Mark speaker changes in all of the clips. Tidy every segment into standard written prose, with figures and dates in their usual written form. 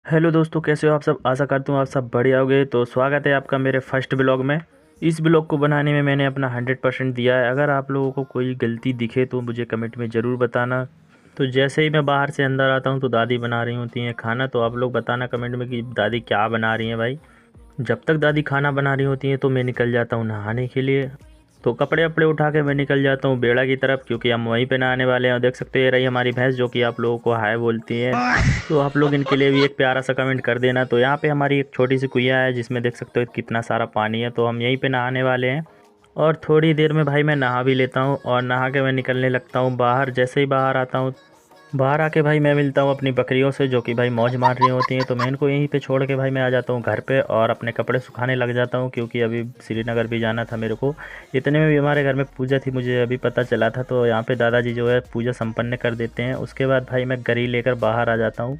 Speaker 1: Hello दोस्तों, कैसे हो आप सब। आशा करता हूँ आप सब बढ़िया होगे। तो स्वागत है आपका मेरे फर्स्ट ब्लॉग में। इस ब्लॉग को बनाने में मैंने अपना 100% दिया है। अगर आप लोगों को कोई गलती दिखे तो मुझे कमेंट में ज़रूर बताना। तो जैसे ही मैं बाहर से अंदर आता हूँ तो दादी बना रही होती हैं खाना। तो आप लोग बताना कमेंट में कि दादी क्या बना रही हैं भाई। जब तक दादी खाना बना रही होती हैं तो मैं निकल जाता हूँ नहाने के लिए। तो कपड़े वपड़े उठा के मैं निकल जाता हूँ बेड़ा की तरफ, क्योंकि हम वहीं पे नहाने वाले हैं। देख सकते हो ये रही हमारी भैंस, जो कि आप लोगों को हाय बोलती है। तो आप लोग इनके लिए भी एक प्यारा सा कमेंट कर देना। तो यहाँ पे हमारी एक छोटी सी कुइया है जिसमें देख सकते हो कितना सारा पानी है। तो हम यहीं पे नहाने वाले हैं और थोड़ी देर में भाई मैं नहा भी लेता हूँ और नहा के मैं निकलने लगता हूँ बाहर। जैसे ही बाहर आता हूँ, बाहर आके भाई मैं मिलता हूँ अपनी बकरियों से, जो कि भाई मौज मार रही होती हैं। तो मैं इनको यहीं पे छोड़ के भाई मैं आ जाता हूँ घर पे और अपने कपड़े सुखाने लग जाता हूँ, क्योंकि अभी श्रीनगर भी जाना था मेरे को। इतने में भी हमारे घर में पूजा थी, मुझे अभी पता चला था। तो यहाँ पे दादाजी जो है पूजा संपन्न कर देते हैं। उसके बाद भाई मैं गरी लेकर बाहर आ जाता हूँ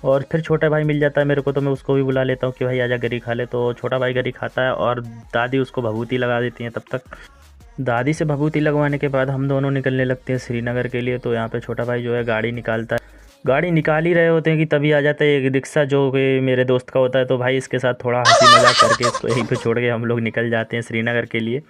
Speaker 1: और फिर छोटा भाई मिल जाता है मेरे को। तो मैं उसको भी बुला लेता हूँ कि भाई आजा गरी खा ले। तो छोटा भाई गरी खाता है और दादी उसको भभूति लगा देती हैं। तब तक दादी से भभूति लगवाने के बाद हम दोनों निकलने लगते हैं श्रीनगर के लिए। तो यहाँ पे छोटा भाई जो है गाड़ी निकालता है। गाड़ी निकाल ही रहे होते हैं कि तभी आ जाता है एक रिक्शा, जो कि मेरे दोस्त का होता है। तो भाई इसके साथ थोड़ा हंसी मजाक करके इसको यहीं पे छोड़ के हम लोग निकल जाते हैं श्रीनगर के लिए।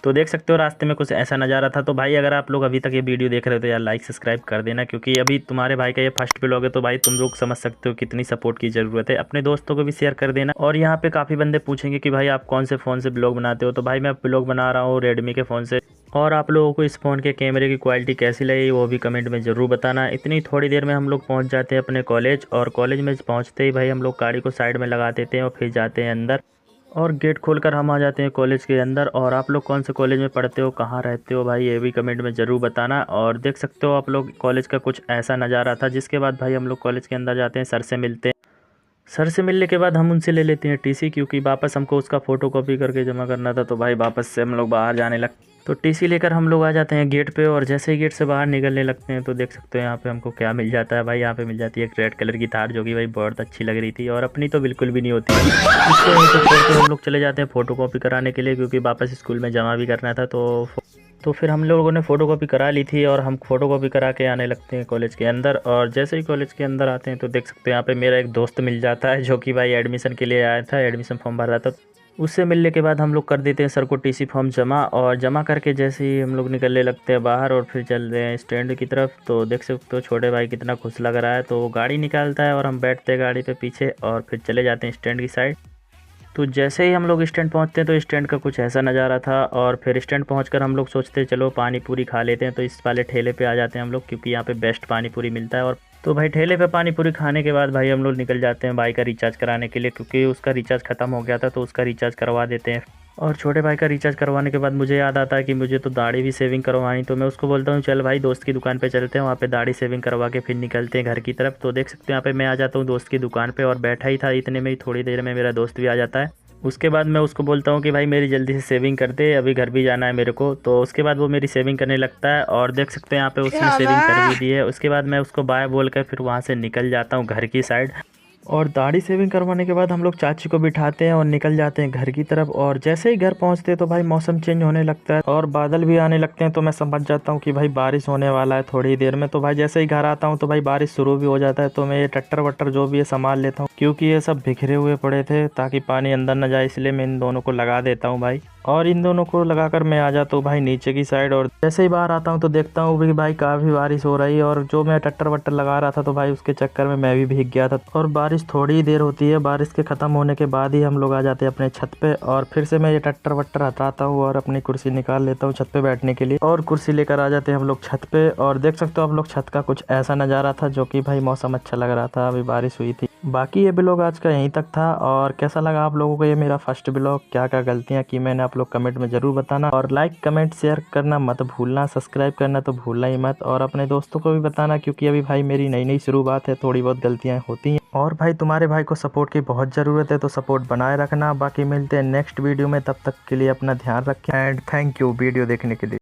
Speaker 1: तो देख सकते हो रास्ते में कुछ ऐसा नज़ारा था। तो भाई अगर आप लोग अभी तक ये वीडियो देख रहे हो तो यार लाइक सब्सक्राइब कर देना, क्योंकि अभी तुम्हारे भाई का ये फर्स्ट ब्लॉग है। तो भाई तुम लोग समझ सकते हो कितनी सपोर्ट की ज़रूरत है। अपने दोस्तों को भी शेयर कर देना। और यहाँ पे काफ़ी बंदे पूछेंगे कि भाई आप कौन से फ़ोन से ब्लॉग बनाते हो। तो भाई मैं ब्लॉग बना रहा हूँ रेडमी के फ़ोन से। और आप लोगों को इस फ़ोन के कैमरे की क्वालिटी कैसी लगी वो भी कमेंट में ज़रूर बताना। इतनी थोड़ी देर में हम लोग पहुंच जाते हैं अपने कॉलेज। और कॉलेज में पहुंचते ही भाई हम लोग गाड़ी को साइड में लगा देते हैं और फिर जाते हैं अंदर और गेट खोलकर हम आ जाते हैं कॉलेज के अंदर। और आप लोग कौन से कॉलेज में पढ़ते हो, कहाँ रहते हो भाई, ये भी कमेंट में ज़रूर बताना। और देख सकते हो आप लोग कॉलेज का कुछ ऐसा नज़ारा था। जिसके बाद भाई हम लोग कॉलेज के अंदर जाते हैं, सर से मिलते हैं। सर से मिलने के बाद हम उनसे ले लेते हैं टीसी, क्योंकि वापस हमको उसका फ़ोटो कॉपी करके जमा करना था। तो भाई वापस से हम लोग बाहर जाने लग। तो टीसी लेकर हम लोग आ जाते हैं गेट पे। और जैसे ही गेट से बाहर निकलने लगते हैं तो देख सकते हो यहाँ पे हमको क्या मिल जाता है भाई। यहाँ पे मिल जाती है एक रेड कलर की थार, जो कि भाई बहुत अच्छी लग रही थी और अपनी तो बिल्कुल भी नहीं होती है। इसको यहीं पे छोड़ के हम लोग चले जाते हैं फ़ोटो कॉपी कराने के लिए, क्योंकि वापस स्कूल में जमा भी करना था। तो फिर हम लोगों ने फ़ोटो कॉपी करा ली थी और हम फ़ोटो कॉपी करा के आने लगते हैं कॉलेज के अंदर। और जैसे ही कॉलेज के अंदर आते हैं तो देख सकते हैं यहाँ पे मेरा एक दोस्त मिल जाता है, जो कि भाई एडमिशन के लिए आया था, एडमिशन फॉर्म भर रहा था। उससे मिलने के बाद हम लोग कर देते हैं सर को टीसी फॉर्म जमा। और जमा करके जैसे ही हम लोग निकलने लगते हैं बाहर और फिर चल रहे हैं स्टैंड की तरफ। तो देख सकते हो छोटे भाई कितना खुश लग रहा है। तो वो गाड़ी निकालता है और हम बैठते हैं गाड़ी पे पीछे और फिर चले जाते हैं स्टैंड की साइड। तो जैसे ही हम लोग स्टैंड पहुंचते हैं तो स्टैंड का कुछ ऐसा नज़ारा था। और फिर स्टैंड पहुंचकर हम लोग सोचते हैं चलो पानी पूरी खा लेते हैं। तो इस वाले ठेले पे आ जाते हैं हम लोग, क्योंकि यहाँ पे बेस्ट पानी पूरी मिलता है। और तो भाई ठेले पे पानी पूरी खाने के बाद भाई हम लोग निकल जाते हैं भाई का रिचार्ज कराने के लिए, क्योंकि उसका रिचार्ज ख़त्म हो गया था। तो उसका रिचार्ज करवा देते हैं। और छोटे भाई का रिचार्ज करवाने के बाद मुझे याद आता है कि मुझे तो दाढ़ी भी सेविंग करवानी। तो मैं उसको बोलता हूँ चल भाई दोस्त की दुकान पे चलते हैं, वहाँ पे दाढ़ी सेविंग करवा के फिर निकलते हैं घर की तरफ। तो देख सकते हैं यहाँ पे मैं आ जाता हूँ दोस्त की दुकान पे और बैठा ही था। इतने में ही थोड़ी देर में मेरा दोस्त भी आ जाता है। उसके बाद मैं उसको बोलता हूँ कि भाई मेरी जल्दी से सेविंग कर दे, अभी घर भी जाना है मेरे को। तो उसके बाद वो मेरी सेविंग करने लगता है और देख सकते हैं यहाँ पे उसने सेविंग कर भी दी है। उसके बाद मैं उसको बाय बोल कर फिर वहाँ से निकल जाता हूँ घर की साइड। और दाढ़ी सेविंग करवाने के बाद हम लोग चाची को बिठाते हैं और निकल जाते हैं घर की तरफ। और जैसे ही घर पहुंचते हैं तो भाई मौसम चेंज होने लगता है और बादल भी आने लगते हैं। तो मैं समझ जाता हूँ कि भाई बारिश होने वाला है थोड़ी देर में। तो भाई जैसे ही घर आता हूँ तो भाई बारिश शुरू भी हो जाता है। तो मैं ये टट्टर वट्टर जो भी है संभाल लेता हूँ, क्योंकि ये सब बिखरे हुए पड़े थे ताकि पानी अंदर न जाए, इसलिए मैं इन दोनों को लगा देता हूँ भाई। और इन दोनों को लगाकर मैं आ जाता हूँ भाई नीचे की साइड। और जैसे ही बाहर आता हूँ तो देखता हूँ कि भाई काफ़ी बारिश हो रही है। और जो मैं टट्टर वट्टर लगा रहा था तो भाई उसके चक्कर में मैं भी भीग गया था। और बारिश थोड़ी ही देर होती है, बारिश के ख़त्म होने के बाद ही हम लोग आ जाते हैं अपने छत पे। और फिर से मैं ये टट्टर वट्टर हटाता हूँ और अपनी कुर्सी निकाल लेता हूँ छत पे बैठने के लिए। और कुर्सी लेकर आ जाते हैं हम लोग छत पे। और देख सकते हो आप लोग छत का कुछ ऐसा नज़ारा था, जो कि भाई मौसम अच्छा लग रहा था, अभी बारिश हुई थी। बाकी ये ब्लॉग आज का यहीं तक था। और कैसा लगा आप लोगों को ये मेरा फर्स्ट ब्लॉग, क्या क्या गलतियाँ की मैंने, आप लोग कमेंट में ज़रूर बताना। और लाइक कमेंट शेयर करना मत भूलना, सब्सक्राइब करना तो भूलना ही मत। और अपने दोस्तों को भी बताना, क्योंकि अभी भाई मेरी नई नई शुरुआत है, थोड़ी बहुत गलतियाँ होती हैं। और भाई तुम्हारे भाई को सपोर्ट की बहुत ज़रूरत है, तो सपोर्ट बनाए रखना। बाकी मिलते हैं नेक्स्ट वीडियो में, तब तक के लिए अपना ध्यान रखें एंड थैंक यू वीडियो देखने के लिए।